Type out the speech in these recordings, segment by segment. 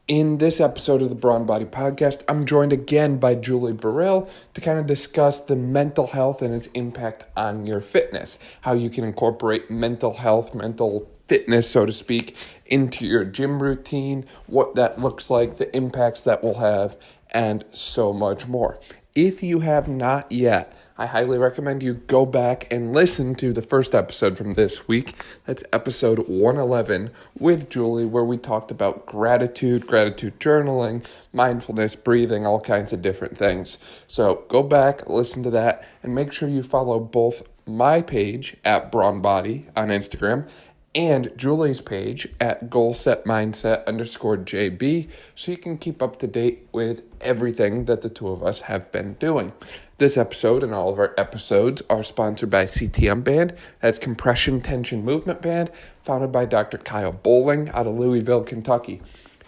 In this episode of the Brawn Body Podcast, I'm joined again by Julie Burrill to kind of discuss the mental health and its impact on your fitness, how you can incorporate mental health, mental fitness, so to speak, into your gym routine, what that looks like, the impacts that will have, and so much more. If you have not yet, I highly recommend you go back and listen to the first episode from this week. That's episode 111 with Julie, where we talked about gratitude journaling, mindfulness, breathing, all kinds of different things. So go back, listen to that, and make sure you follow both my page at Brawn Body on Instagram and Julie's page at goalsetmindset_JB so you can keep up to date with everything that the two of us have been doing. This episode and all of our episodes are sponsored by CTM Band. That's Compression Tension Movement Band, founded by Dr. Kyle Bowling out of Louisville, Kentucky.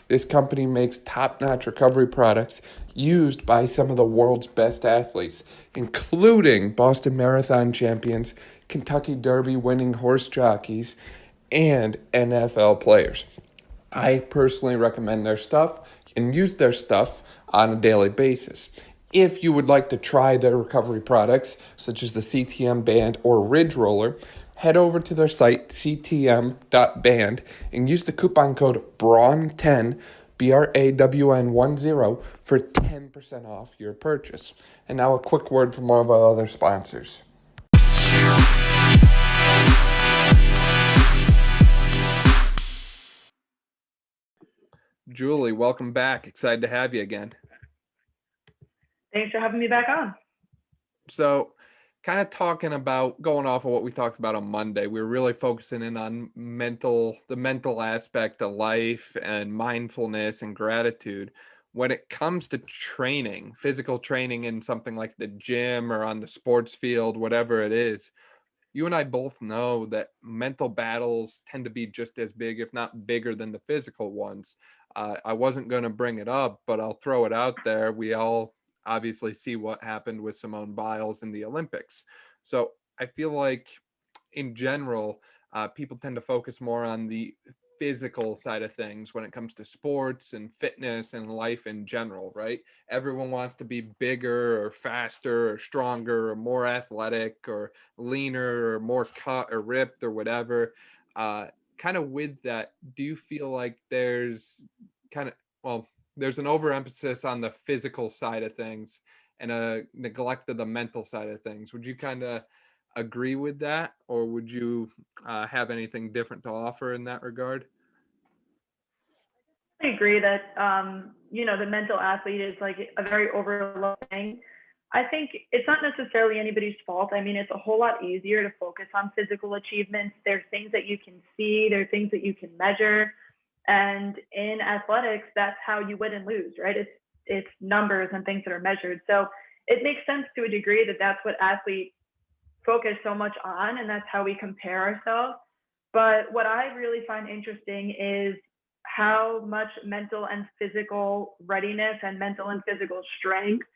This company makes top-notch recovery products used by some of the world's best athletes, including Boston Marathon champions, Kentucky Derby winning horse jockeys, and NFL players. I personally recommend their stuff and use their stuff on a daily basis. If you would like to try their recovery products, such as the CTM Band or Ridge Roller, head over to their site, ctm.band, and use the coupon code BRAWN10, BRAWN10, for 10% off your purchase. And now a quick word from one of our other sponsors. Julie, welcome back. Excited to have you again. Thanks for having me back on. So, kind of talking about going off of what we talked about on Monday, we were really focusing in on the mental aspect of life and mindfulness and gratitude. When it comes to training, physical training in something like the gym or on the sports field, whatever it is, you and I both know that mental battles tend to be just as big, if not bigger, than the physical ones. I wasn't going to bring it up, but I'll throw it out there. We all obviously see what happened with Simone Biles in the Olympics. So I feel like in general, people tend to focus more on the physical side of things when it comes to sports and fitness and life in general, right? Everyone wants to be bigger or faster or stronger or more athletic or leaner or more cut or ripped or whatever. Kind of with that, do you feel like there's kind of, well, there's an overemphasis on the physical side of things and a neglect of the mental side of things? Would you kind of agree with that, or would you have anything different to offer in that regard? I agree that the mental athlete is like a very overlooked thing. I think it's not necessarily anybody's fault. I mean, it's a whole lot easier to focus on physical achievements. There's things that you can see, there are things that you can measure. And in athletics, that's how you win and lose, right? It's numbers and things that are measured. So it makes sense to a degree that that's what athletes focus so much on, and that's how we compare ourselves. But what I really find interesting is how much mental and physical readiness and mental and physical strength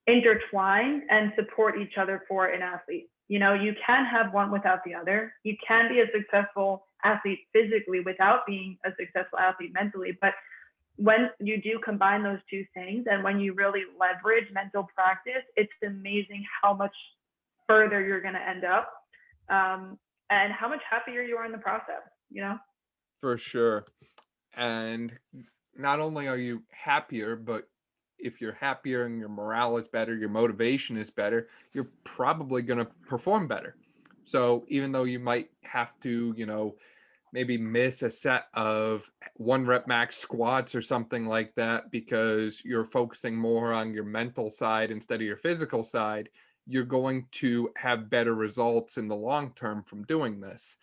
intertwine and support each other for an athlete. You know, you can have one without the other. You can be a successful athlete physically without being a successful athlete mentally. But when you do combine those two things and when you really leverage mental practice, it's amazing how much further you're going to end up, and how much happier you are in the process, you know? For sure. And not only are you happier, but if you're happier and your morale is better, your motivation is better, you're probably going to perform better. So even though you might have to, maybe miss a set of 1 rep max squats or something like that because you're focusing more on your mental side instead of your physical side, you're going to have better results in the long term from doing this.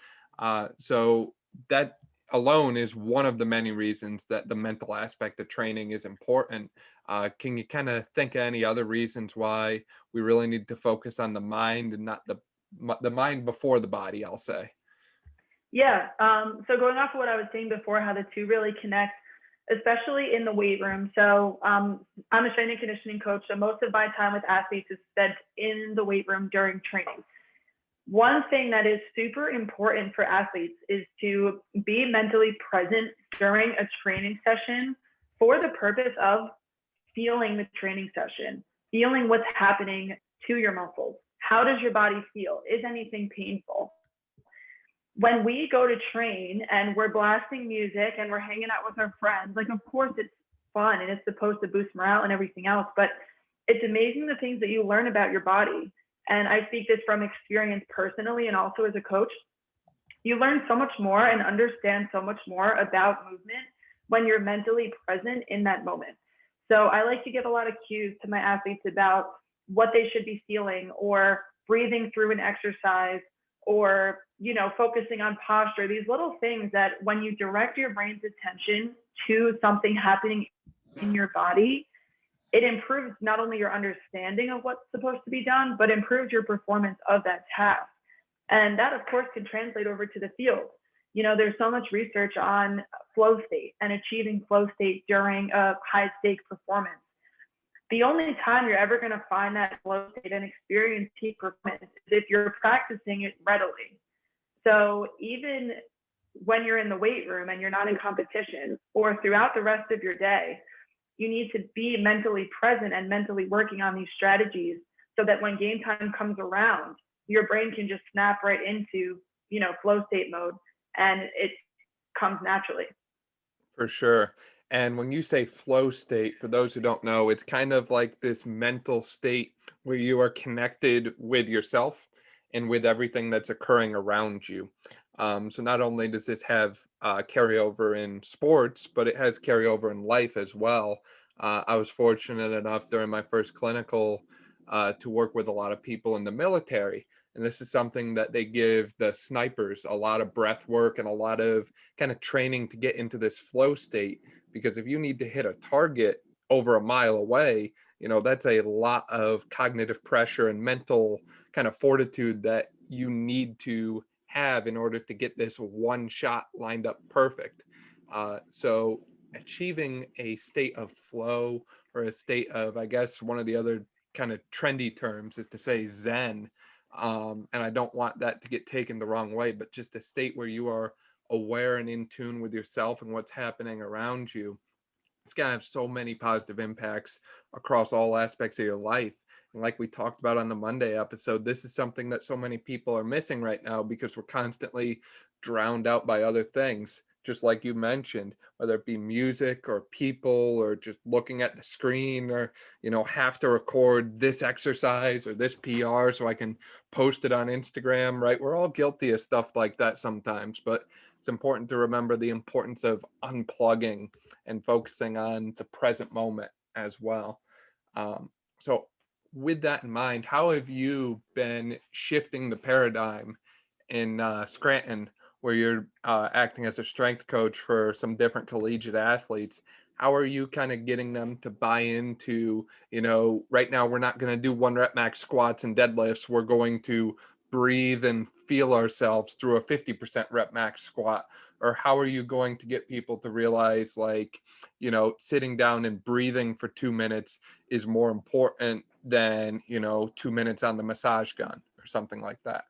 So that alone is one of the many reasons that the mental aspect of training is important. Can you kind of think of any other reasons why we really need to focus on the mind and not the mind before the body, I'll say? Yeah. So going off of what I was saying before, how the two really connect, especially in the weight room. So I'm a strength and conditioning coach. So most of my time with athletes is spent in the weight room during training. One thing that is super important for athletes is to be mentally present during a training session for the purpose of feeling the training session, feeling what's happening to your muscles. How does your body feel? Is anything painful? When we go to train and we're blasting music and we're hanging out with our friends, like, of course it's fun and it's supposed to boost morale and everything else, but it's amazing the things that you learn about your body. And I speak this from experience personally and also as a coach. You learn so much more and understand so much more about movement when you're mentally present in that moment. So I like to give a lot of cues to my athletes about what they should be feeling, or breathing through an exercise, or, focusing on posture, these little things that when you direct your brain's attention to something happening in your body, it improves not only your understanding of what's supposed to be done, but improves your performance of that task. And that, of course, can translate over to the field. There's so much research on flow state and achieving flow state during a high stake performance. The only time you're ever going to find that flow state and experience peak performance is if you're practicing it readily. So even when you're in the weight room and you're not in competition, or throughout the rest of your day, you need to be mentally present and mentally working on these strategies so that when game time comes around, your brain can just snap right into, flow state mode, and it comes naturally. For sure. And when you say flow state, for those who don't know, it's kind of like this mental state where you are connected with yourself and with everything that's occurring around you. So not only does this have carryover in sports, but it has carryover in life as well. I was fortunate enough during my first clinical to work with a lot of people in the military. And this is something that they give the snipers a lot of breath work and a lot of kind of training to get into this flow state. Because if you need to hit a target over a mile away, that's a lot of cognitive pressure and mental kind of fortitude that you need to have in order to get this one shot lined up perfect. So achieving a state of flow, or a state of, I guess, one of the other kind of trendy terms is to say Zen. And I don't want that to get taken the wrong way, but just a state where you are aware and in tune with yourself and what's happening around you. It's going to have so many positive impacts across all aspects of your life. And like we talked about on the Monday episode, this is something that so many people are missing right now because we're constantly drowned out by other things. Just like you mentioned, whether it be music or people or just looking at the screen, or, have to record this exercise or this PR so I can post it on Instagram, right? We're all guilty of stuff like that sometimes, but it's important to remember the importance of unplugging and focusing on the present moment as well. So with that in mind, how have you been shifting the paradigm in Scranton, where you're acting as a strength coach for some different collegiate athletes? How are you kind of getting them to buy into, right now we're not going to do 1 rep max squats and deadlifts. We're going to breathe and feel ourselves through a 50% rep max squat? Or how are you going to get people to realize, like, sitting down and breathing for 2 minutes is more important than, 2 minutes on the massage gun or something like that?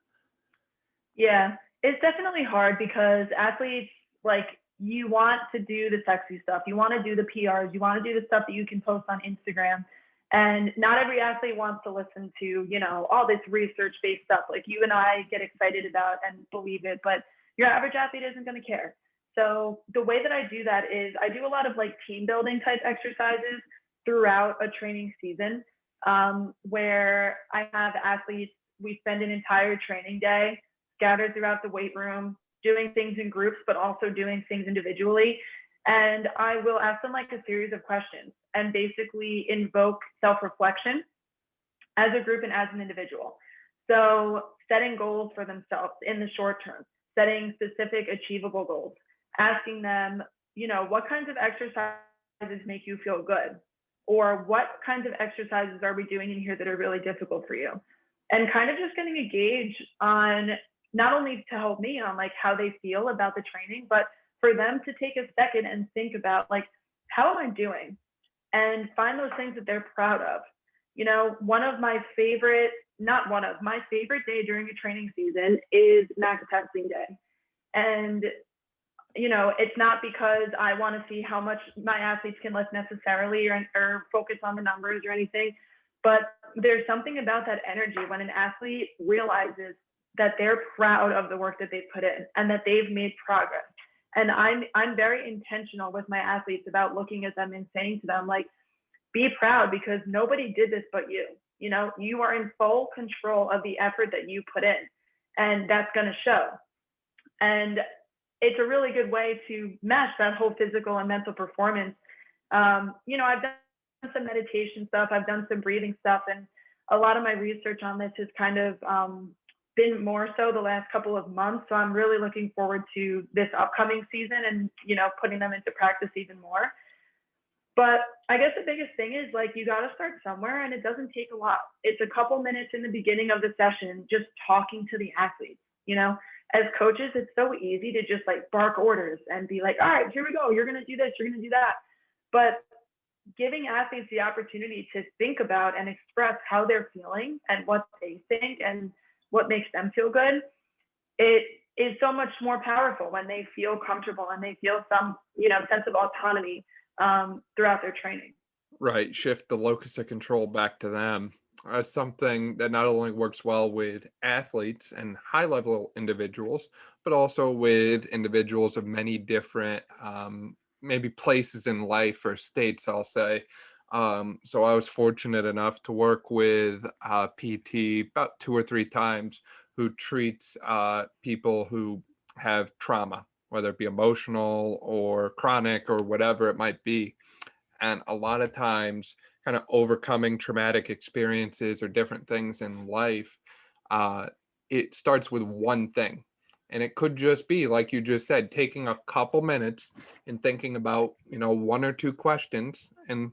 Yeah, it's definitely hard because athletes, like, you want to do the sexy stuff. You want to do the PRs. You want to do the stuff that you can post on Instagram. And not every athlete wants to listen to, all this research-based stuff like you and I get excited about and believe it, but your average athlete isn't going to care. So the way that I do that is I do a lot of like team building type exercises throughout a training season, where I have athletes, we spend an entire training day scattered throughout the weight room, doing things in groups, but also doing things individually. And I will ask them like a series of questions and basically invoke self-reflection as a group and as an individual. So setting goals for themselves in the short term, setting specific achievable goals, asking them, what kinds of exercises make you feel good? Or what kinds of exercises are we doing in here that are really difficult for you? And kind of just getting a gauge on, not only to help me on like how they feel about the training, but for them to take a second and think about like, how am I doing? And find those things that they're proud of. My favorite day during a training season is max testing day. And It's not because I want to see how much my athletes can lift necessarily or focus on the numbers or anything, but there's something about that energy when an athlete realizes that they're proud of the work that they put in and that they've made progress. And I'm very intentional with my athletes about looking at them and saying to them, like, be proud because nobody did this but you. You are in full control of the effort that you put in, and that's going to show. And it's a really good way to mesh that whole physical and mental performance. I've done some meditation stuff, I've done some breathing stuff, and a lot of my research on this has kind of been more so the last couple of months. So I'm really looking forward to this upcoming season and, putting them into practice even more. But I guess the biggest thing is, like, you got to start somewhere, and it doesn't take a lot. It's a couple minutes in the beginning of the session, just talking to the athletes. As coaches, it's so easy to just like bark orders and be like, all right, here we go. You're going to do this. You're going to do that. But giving athletes the opportunity to think about and express how they're feeling and what they think and what makes them feel good, it is so much more powerful when they feel comfortable and they feel some, sense of autonomy throughout their training. Right. Shift the locus of control back to them. Something that not only works well with athletes and high level individuals, but also with individuals of many different maybe places in life or states, I'll say. So I was fortunate enough to work with PT about 2 or 3 times who treats people who have trauma, whether it be emotional or chronic or whatever it might be. And a lot of times, kind of overcoming traumatic experiences or different things in life, it starts with one thing. And it could just be, like you just said, taking a couple minutes and thinking about, 1 or 2 questions and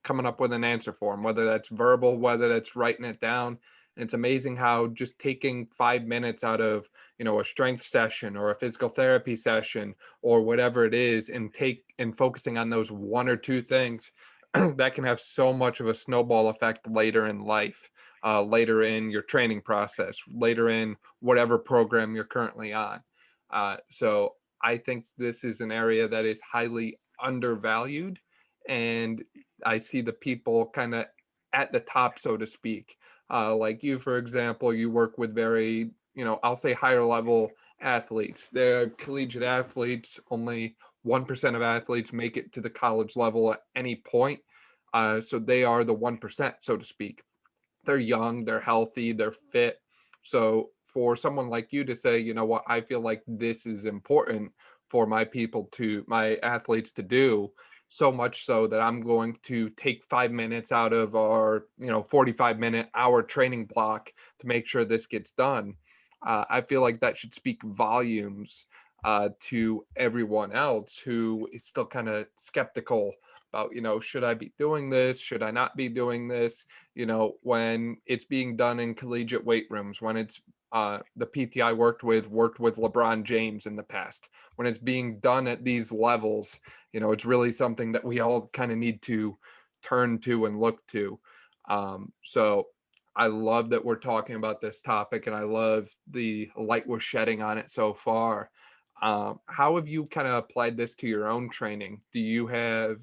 coming up with an answer for them, whether that's verbal, whether that's writing it down. And it's amazing how just taking 5 minutes out of, a strength session or a physical therapy session or whatever it is and focusing on those 1 or 2 things that can have so much of a snowball effect later in life, later in your training process, later in whatever program you're currently on. So I think this is an area that is highly undervalued, and I see the people kind of at the top, so to speak. Like you, for example, you work with very, I'll say higher level athletes. They're collegiate athletes. Only 1% of athletes make it to the college level at any point. So they are the 1%, so to speak. They're young, they're healthy, they're fit. So for someone like you to say, you know what, I feel like this is important for my athletes to do, so much so that I'm going to take 5 minutes out of our, 45-minute hour training block to make sure this gets done. I feel like that should speak volumes to everyone else who is still kind of skeptical about, should I be doing this? Should I not be doing this? When it's being done in collegiate weight rooms, when it's the PT I worked with LeBron James in the past. When it's being done at these levels, it's really something that we all kind of need to turn to and look to. So I love that we're talking about this topic, and I love the light we're shedding on it so far. How have you kind of applied this to your own training? Do you have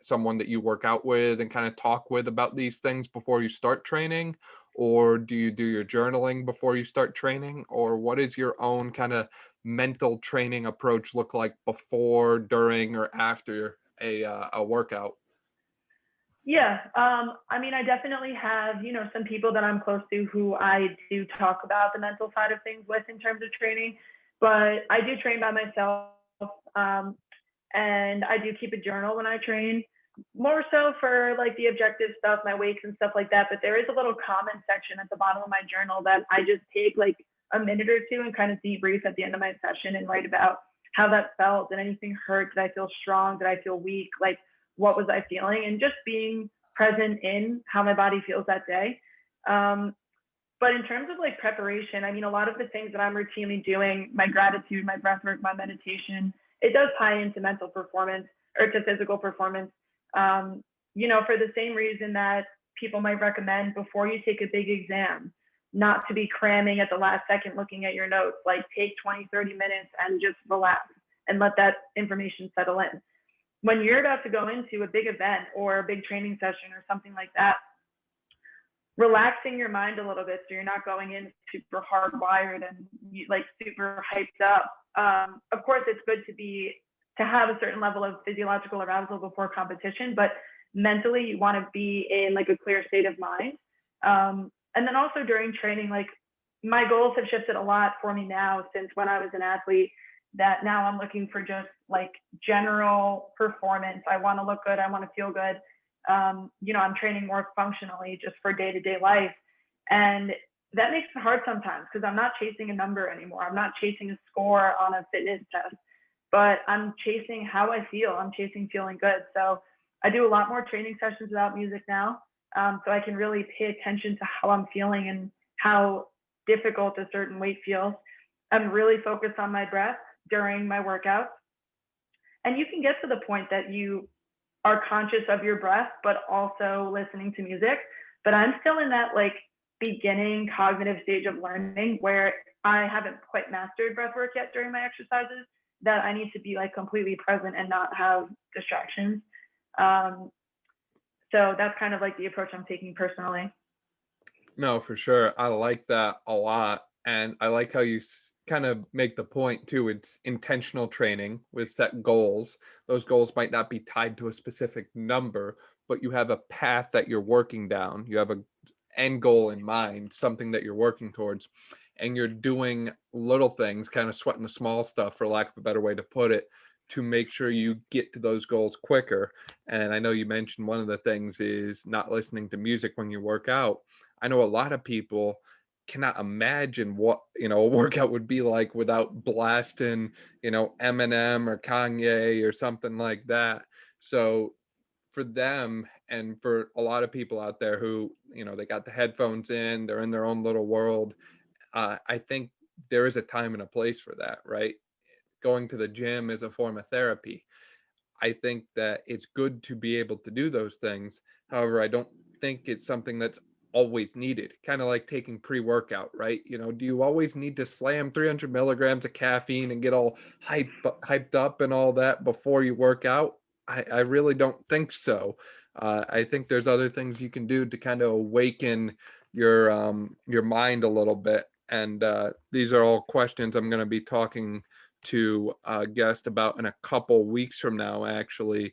someone that you work out with and kind of talk with about these things before you start training? Or do you do your journaling before you start training? Or what is your own kind of mental training approach look like before, during, or after a workout? Yeah. I definitely have, some people that I'm close to who I do talk about the mental side of things with in terms of training, but I do train by myself. And I do keep a journal when I train, more so for like the objective stuff, my weights and stuff like that. But there is a little comment section at the bottom of my journal that I just take like a minute or two and kind of debrief at the end of my session and write about how that felt. Did anything hurt? Did I feel strong? Did I feel weak? Like, what was I feeling? And just being present in how my body feels that day. But in terms of like preparation, a lot of the things that I'm routinely doing, my gratitude, my breath work, my meditation, it does tie into mental performance or to physical performance. For the same reason that people might recommend before you take a big exam, not to be cramming at the last second looking at your notes, like take 20, 30 minutes and just relax. and let that information settle in. When you're about to go into a big event or a big training session or something like that, relaxing your mind a little bit so you're not going in super hardwired and like super hyped up. Of course, it's good to have a certain level of physiological arousal before competition, but mentally you want to be in like a clear state of mind. And then also during training, like my goals have shifted a lot for me now since when I was an athlete, that now I'm looking for just like general performance. I want to look good. I want to feel good. I'm training more functionally just for day-to-day life. And that makes it hard sometimes because I'm not chasing a number anymore. I'm not chasing a score on a fitness test, but I'm chasing how I feel. I'm chasing feeling good. So I do a lot more training sessions without music now. So I can really pay attention to how I'm feeling and how difficult a certain weight feels. I'm really focused on my breath during my workouts. And you can get to the point that you are conscious of your breath, but also listening to music. But I'm still in that like beginning cognitive stage of learning where I haven't quite mastered breath work yet during my exercises, that I need to be like completely present and not have distractions. So that's kind of like the approach I'm taking personally. No, for sure. I like that a lot. And I like how you kind of make the point too. It's intentional training with set goals. Those goals might not be tied to a specific number, but you have a path that you're working down. You have a end goal in mind, something that you're working towards, and you're doing little things, kind of sweating the small stuff, for lack of a better way to put it, to make sure you get to those goals quicker. And I know you mentioned one of the things is not listening to music when you work out. I know a lot of people cannot imagine what, a workout would be like without blasting, Eminem or Kanye or something like that. So for them, and for a lot of people out there who, they got the headphones in, they're in their own little world. I think there is a time and a place for that, right? Going to the gym is a form of therapy. I think that it's good to be able to do those things. However, I don't think it's something that's always needed. Kind of like taking pre-workout, right? Do you always need to slam 300 milligrams of caffeine and get all hyped up and all that before you work out? I really don't think so. I think there's other things you can do to kind of awaken your mind a little bit. And these are all questions I'm going to be talking to a guest about in a couple weeks from now, actually.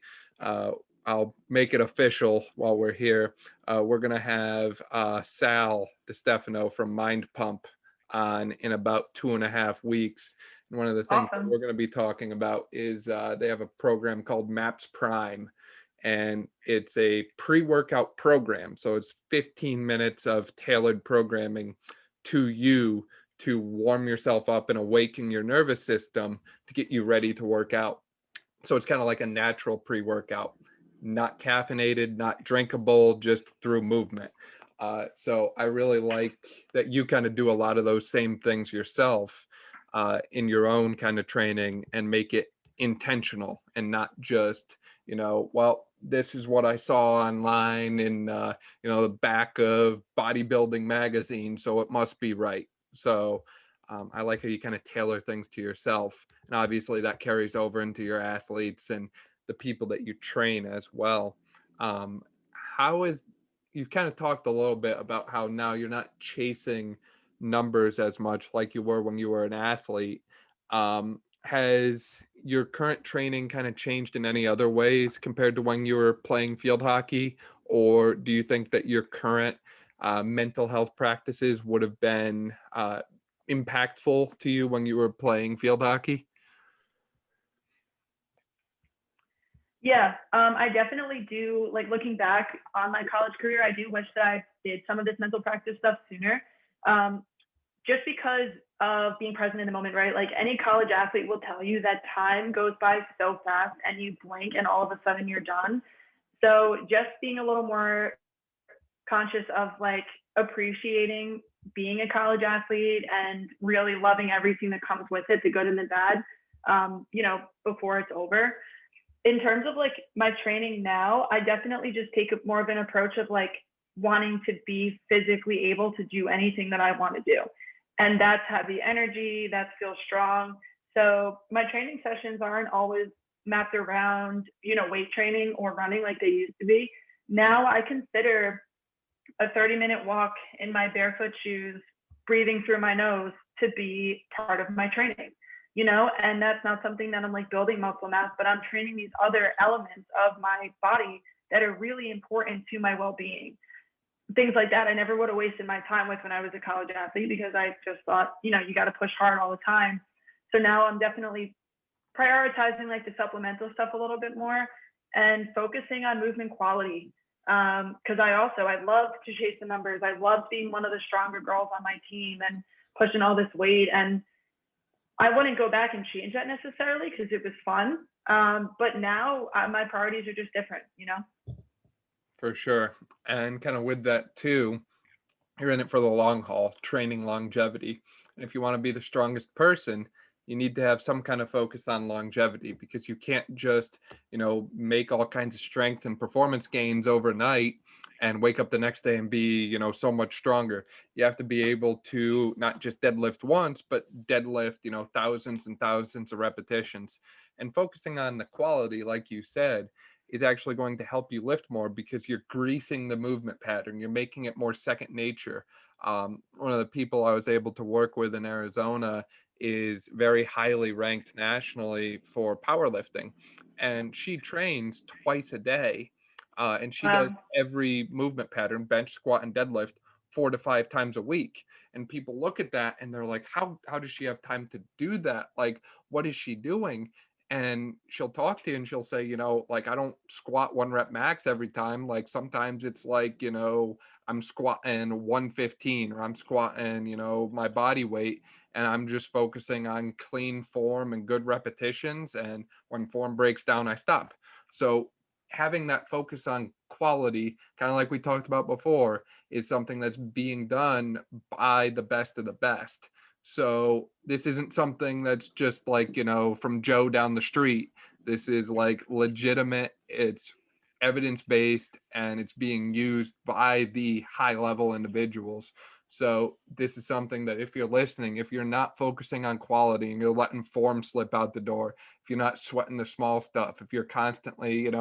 I'll make it official while we're here. We're going to have Sal DiStefano from Mind Pump on in about 2.5 weeks. And one of the things that we're going to be talking about is they have a program called MAPS Prime, and it's a pre-workout program. So it's 15 minutes of tailored programming to you to warm yourself up and awaken your nervous system to get you ready to work out. So it's kind of like a natural pre-workout, not caffeinated, not drinkable, just through movement. So I really like that you kind of do a lot of those same things yourself in your own kind of training, and make it intentional and not just, well, this is what I saw online in, the back of bodybuilding magazine, so it must be right. So I like how you kind of tailor things to yourself. And obviously that carries over into your athletes and the people that you train as well. You've kind of talked a little bit about how now you're not chasing numbers as much like you were when you were an athlete. Has your current training kind of changed in any other ways compared to when you were playing field hockey? Or do you think that your current mental health practices would have been impactful to you when you were playing field hockey? Yeah, I definitely do. Like looking back on my college career, I do wish that I did some of this mental practice stuff sooner. Just because of being present in the moment, right? Like any college athlete will tell you that time goes by so fast and you blink and all of a sudden you're done. So just being a little more conscious of like appreciating being a college athlete and really loving everything that comes with it, the good and the bad, before it's over. In terms of like my training now, I definitely just take more of an approach of like wanting to be physically able to do anything that I want to do. And that's have the energy, that's feel strong. So my training sessions aren't always mapped around, weight training or running like they used to be. Now I consider a 30-minute walk in my barefoot shoes, breathing through my nose, to be part of my training, and that's not something that I'm like building muscle mass, but I'm training these other elements of my body that are really important to my well-being. Things like that I never would have wasted my time with when I was a college athlete, because I just thought, you got to push hard all the time. So now I'm definitely prioritizing like the supplemental stuff a little bit more and focusing on movement quality. Because I love to chase the numbers. I love being one of the stronger girls on my team and pushing all this weight. And I wouldn't go back and change that necessarily because it was fun. But now my priorities are just different, For sure. And kind of with that too, you're in it for the long haul, training longevity. And if you want to be the strongest person, you need to have some kind of focus on longevity, because you can't just, make all kinds of strength and performance gains overnight and wake up the next day and be, so much stronger. You have to be able to not just deadlift once, but deadlift, thousands and thousands of repetitions. And focusing on the quality, like you said, is actually going to help you lift more, because you're greasing the movement pattern. You're making it more second nature. One of the people I was able to work with in Arizona is very highly ranked nationally for powerlifting, and she trains twice a day, and she does um, every movement pattern, bench, squat, and deadlift, 4 to 5 times a week. And people look at that and they're like, how does she have time to do that? Like, what is she doing? And she'll talk to you and she'll say, like, I don't squat 1 rep max every time. Like, sometimes it's like, I'm squatting 115, or I'm squatting, my body weight, and I'm just focusing on clean form and good repetitions. And when form breaks down, I stop. So having that focus on quality, kind of like we talked about before, is something that's being done by the best of the best. So this isn't something that's just like, from Joe down the street. This is like legitimate, it's evidence-based, and it's being used by the high-level individuals. So this is something that, if you're listening, if you're not focusing on quality and you're letting form slip out the door, if you're not sweating the small stuff, if you're constantly,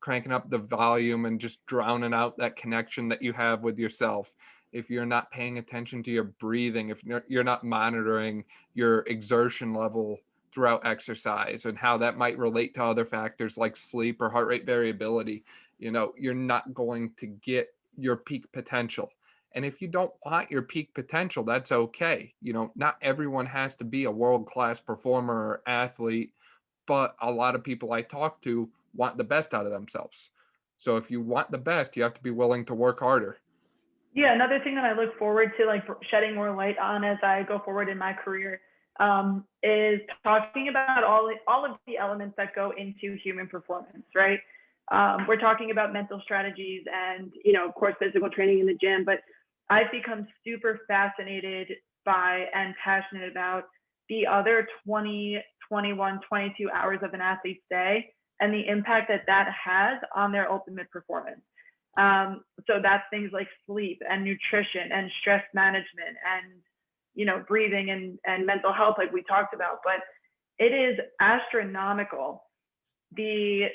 cranking up the volume and just drowning out that connection that you have with yourself, if you're not paying attention to your breathing, if you're not monitoring your exertion level throughout exercise and how that might relate to other factors like sleep or heart rate variability, you're not going to get your peak potential. And if you don't want your peak potential, that's okay. Not everyone has to be a world-class performer or athlete, but a lot of people I talk to want the best out of themselves. So if you want the best, you have to be willing to work harder. Yeah, another thing that I look forward to like shedding more light on as I go forward in my career, is talking about all of the elements that go into human performance, right? We're talking about mental strategies and, of course, physical training in the gym, but I've become super fascinated by and passionate about the other 20, 21, 22 hours of an athlete's day and the impact that that has on their ultimate performance. So that's things like sleep and nutrition and stress management and, breathing and mental health, like we talked about. But it is astronomical, the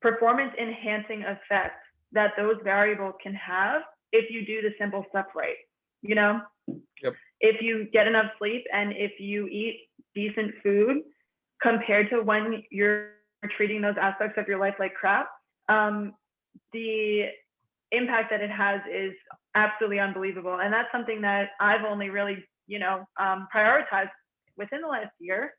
performance enhancing effect that those variables can have if you do the simple stuff right. Yep. If you get enough sleep and if you eat decent food compared to when you're treating those aspects of your life like crap, the impact that it has is absolutely unbelievable. And that's something that I've only really, prioritized within the last year.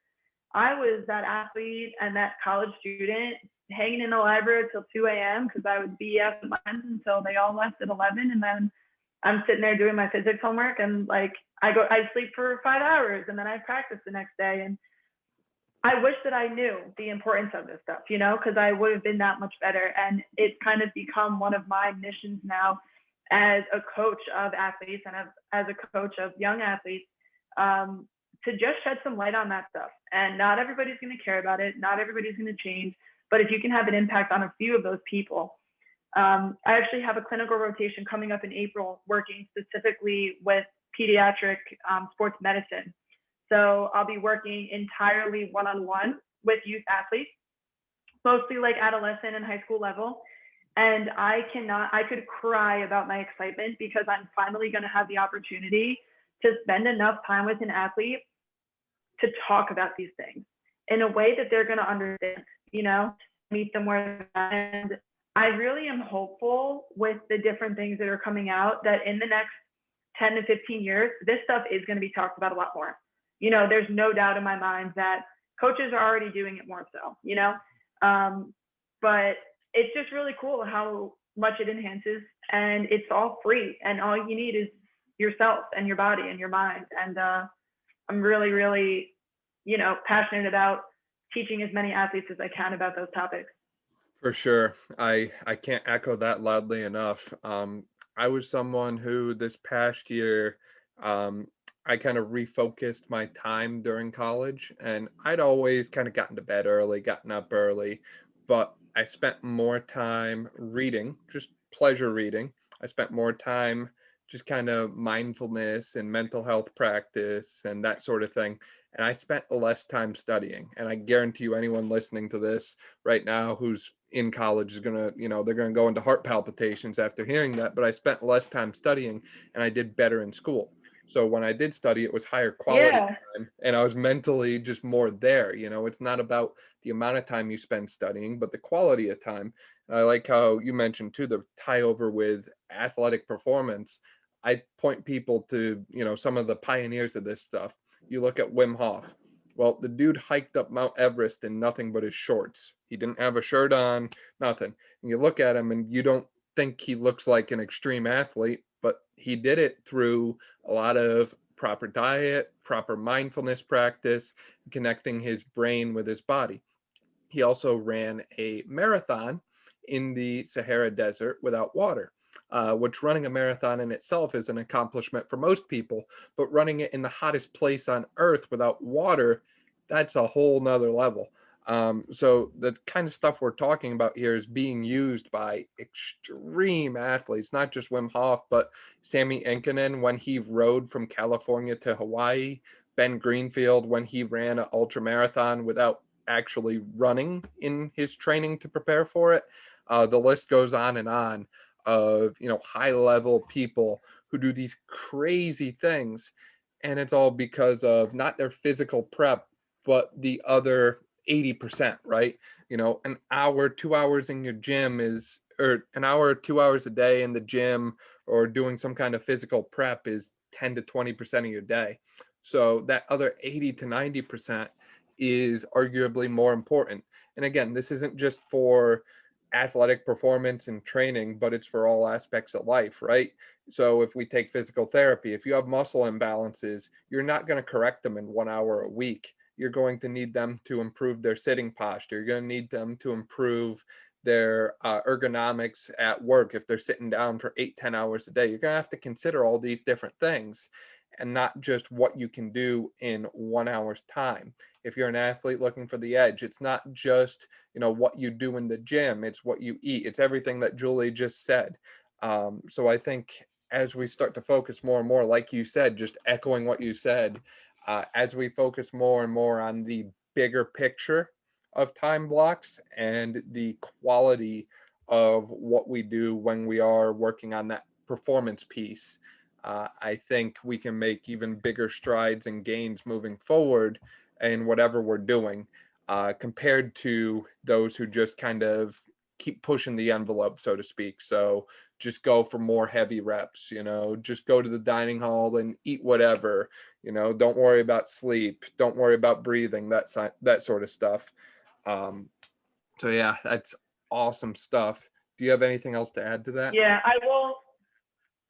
I was that athlete and that college student hanging in the library till 2 a.m. because I would BS my friends until they all left at 11. And then I'm sitting there doing my physics homework and like I sleep for 5 hours and then I practice the next day. And I wish that I knew the importance of this stuff, because I would have been that much better. And it's kind of become one of my missions now as a coach of athletes and as a coach of young athletes, to just shed some light on that stuff. And not everybody's going to care about it. Not everybody's going to change. But if you can have an impact on a few of those people, I actually have a clinical rotation coming up in April, working specifically with pediatric sports medicine. So I'll be working entirely one-on-one with youth athletes, mostly like adolescent and high school level. And I could cry about my excitement because I'm finally going to have the opportunity to spend enough time with an athlete to talk about these things in a way that they're going to understand, meet them where they're at. And I really am hopeful with the different things that are coming out that in the next 10 to 15 years, this stuff is going to be talked about a lot more. There's no doubt in my mind that coaches are already doing it more so, but it's just really cool how much it enhances, and it's all free, and all you need is yourself and your body and your mind. And I'm really, really, passionate about teaching as many athletes as I can about those topics. For sure. I can't echo that loudly enough. I was someone who this past year, I kind of refocused my time during college, and I'd always kind of gotten to bed early, gotten up early, but I spent more time reading, just pleasure reading. I spent more time just kind of mindfulness and mental health practice and that sort of thing. And I spent less time studying. And I guarantee you, anyone listening to this right now who's in college is going to, they're going to go into heart palpitations after hearing that. But I spent less time studying and I did better in school. So when I did study, it was higher quality time, and I was mentally just more there. It's not about the amount of time you spend studying, but the quality of time. And I like how you mentioned too, the tie over with athletic performance. I point people to, some of the pioneers of this stuff. You look at Wim Hof. Well, the dude hiked up Mount Everest in nothing but his shorts. He didn't have a shirt on, nothing. And you look at him and you don't think he looks like an extreme athlete, but he did it through a lot of proper diet, proper mindfulness practice, connecting his brain with his body. He also ran a marathon in the Sahara Desert without water, which running a marathon in itself is an accomplishment for most people, but running it in the hottest place on earth without water, that's a whole nother level. So the kind of stuff we're talking about here is being used by extreme athletes, not just Wim Hof, but Sammy Inkinen when he rode from California to Hawaii, Ben Greenfield when he ran an ultra marathon without actually running in his training to prepare for it. The list goes on and on of, high level people who do these crazy things. And it's all because of not their physical prep, but the other 80%, right? An hour, 2 hours in your gym or an hour, 2 hours a day in the gym or doing some kind of physical prep is 10 to 20% of your day. So that other 80 to 90% is arguably more important. And again, this isn't just for athletic performance and training, but it's for all aspects of life, right? So if we take physical therapy, if you have muscle imbalances, you're not going to correct them in 1 hour a week. You're going to need them to improve their sitting posture. You're going to need them to improve their ergonomics at work. If they're sitting down for 8-10 hours a day, you're going to have to consider all these different things and not just what you can do in 1 hour's time. If you're an athlete looking for the edge, it's not just, what you do in the gym, it's what you eat. It's everything that Julie just said. So I think as we start to focus more and more, like you said, just echoing what you said, as we focus more and more on the bigger picture of time blocks and the quality of what we do when we are working on that performance piece, I think we can make even bigger strides and gains moving forward in whatever we're doing, compared to those who just kind of keep pushing the envelope, so to speak. So just go for more heavy reps, just go to the dining hall and eat whatever, don't worry about sleep, don't worry about breathing, that sort of stuff. So yeah, that's awesome stuff. Do you have anything else to add to that? Yeah, I will.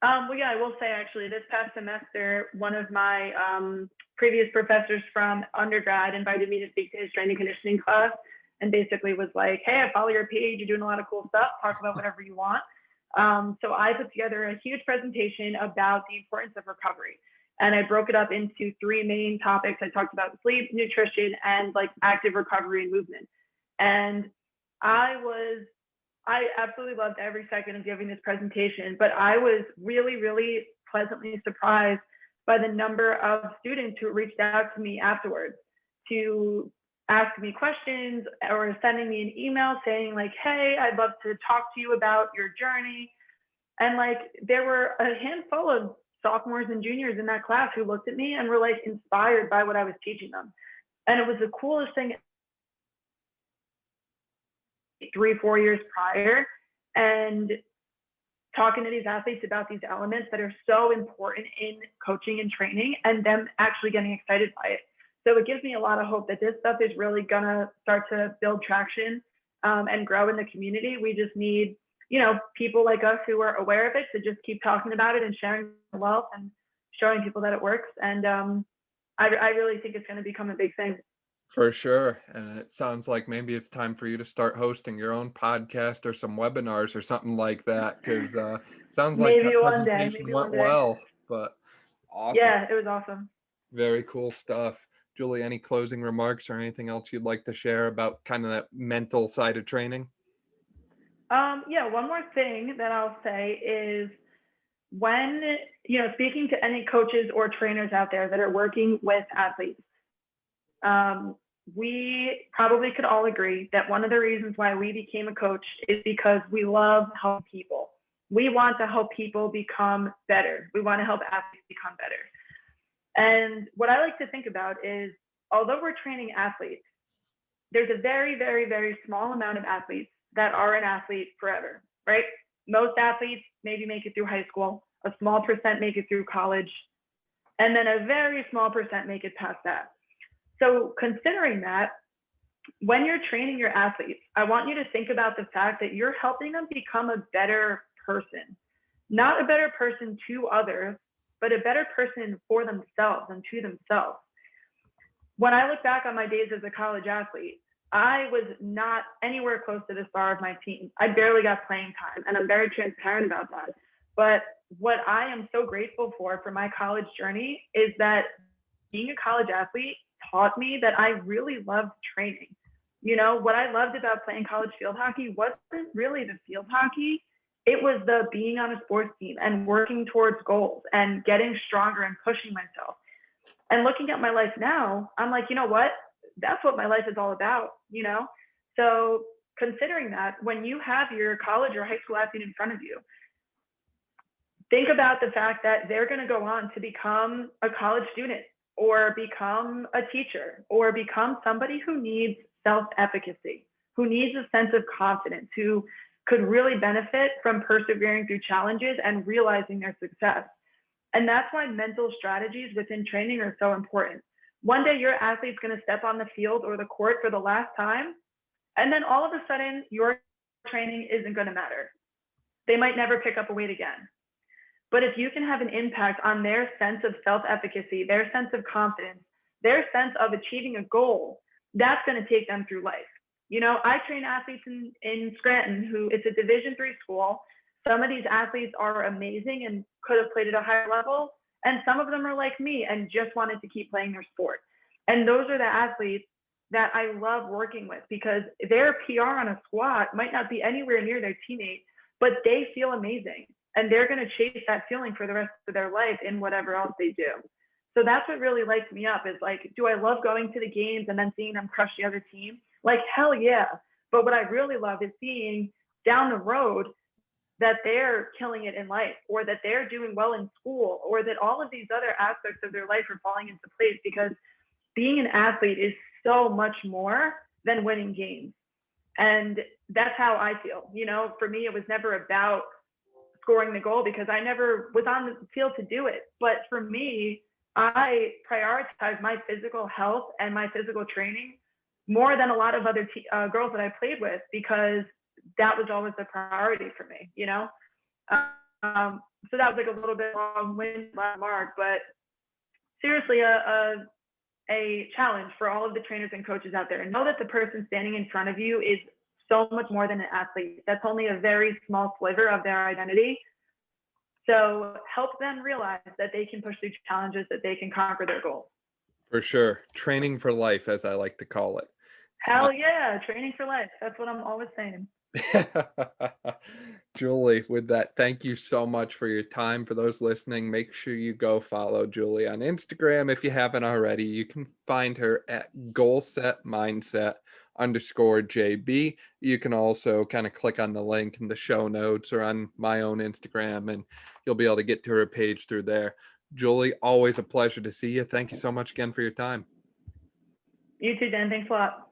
I will say actually this past semester, one of my previous professors from undergrad invited me to speak to his strength and conditioning class and basically was like, hey, I follow your page. You're doing a lot of cool stuff. Talk about whatever you want. So I put together a huge presentation about the importance of recovery. And I broke it up into 3 main topics. I talked about sleep, nutrition, and like active recovery and movement. And I absolutely loved every second of giving this presentation, but I was really, really pleasantly surprised by the number of students who reached out to me afterwards to ask me questions or sending me an email saying like, hey, I'd love to talk to you about your journey. And like, there were a handful of sophomores and juniors in that class who looked at me and were like inspired by what I was teaching them. And it was the coolest thing 3-4 years prior. And talking to these athletes about these elements that are so important in coaching and training, and them actually getting excited by it. So it gives me a lot of hope that this stuff is really gonna start to build traction and grow in the community. We just need, people like us who are aware of it to just keep talking about it and sharing the wealth and showing people that it works. And I really think it's gonna become a big thing. For sure. And it sounds like maybe it's time for you to start hosting your own podcast or some webinars or something like that, because sounds like Maybe that one day. presentation went well. But awesome. Yeah, it was awesome. Very cool stuff. Julie, any closing remarks or anything else you'd like to share about kind of that mental side of training? Yeah, one more thing that I'll say is when, speaking to any coaches or trainers out there that are working with athletes, we probably could all agree that one of the reasons why we became a coach is because we love helping people. We want to help people become better. We want to help athletes become better. And what I like to think about is, although we're training athletes, there's a very, very, very small amount of athletes that are an athlete forever, right? Most athletes maybe make it through high school, a small percent make it through college, and then a very small percent make it past that. So considering that, when you're training your athletes, I want you to think about the fact that you're helping them become a better person, not a better person to others, but a better person for themselves and to themselves. When I look back on my days as a college athlete, I was not anywhere close to the star of my team. I barely got playing time, and I'm very transparent about that. But what I am so grateful for my college journey is that being a college athlete taught me that I really loved training. What I loved about playing college field hockey wasn't really the field hockey. It was the being on a sports team and working towards goals and getting stronger and pushing myself. And looking at my life now, I'm like, you know what? That's what my life is all about, So considering that, when you have your college or high school athlete in front of you, think about the fact that they're going to go on to become a college student or become a teacher or become somebody who needs self-efficacy, who needs a sense of confidence, who could really benefit from persevering through challenges and realizing their success. And that's why mental strategies within training are so important. One day your athlete's going to step on the field or the court for the last time, and then all of a sudden your training isn't going to matter. They might never pick up a weight again. But if you can have an impact on their sense of self-efficacy, their sense of confidence, their sense of achieving a goal, that's going to take them through life. I train athletes in Scranton who, it's a Division III school. Some of these athletes are amazing and could have played at a higher level. And some of them are like me and just wanted to keep playing their sport. And those are the athletes that I love working with, because their PR on a squat might not be anywhere near their teammate, but they feel amazing. And they're going to chase that feeling for the rest of their life in whatever else they do. So that's what really lights me up, is like, do I love going to the games and then seeing them crush the other team? Like, hell yeah. But what I really love is seeing down the road that they're killing it in life, or that they're doing well in school, or that all of these other aspects of their life are falling into place, because being an athlete is so much more than winning games. And that's how I feel. For me, it was never about scoring the goal, because I never was on the field to do it. But for me, I prioritize my physical health and my physical training more than a lot of other girls that I played with, because that was always the priority for me, So that was like a little bit long-winded remark, but seriously, a challenge for all of the trainers and coaches out there. And know that the person standing in front of you is so much more than an athlete. That's only a very small sliver of their identity. So help them realize that they can push through challenges, that they can conquer their goals. For sure. Training for life, as I like to call it. Hell yeah, training for life. That's what I'm always saying. Julie, with that, thank you so much for your time. For those listening, make sure you go follow Julie on Instagram if you haven't already. You can find her at goalsetmindset_JB. You can also kind of click on the link in the show notes or on my own Instagram, and you'll be able to get to her page through there. Julie, always a pleasure to see you. Thank you so much again for your time. You too, Dan. Thanks a lot.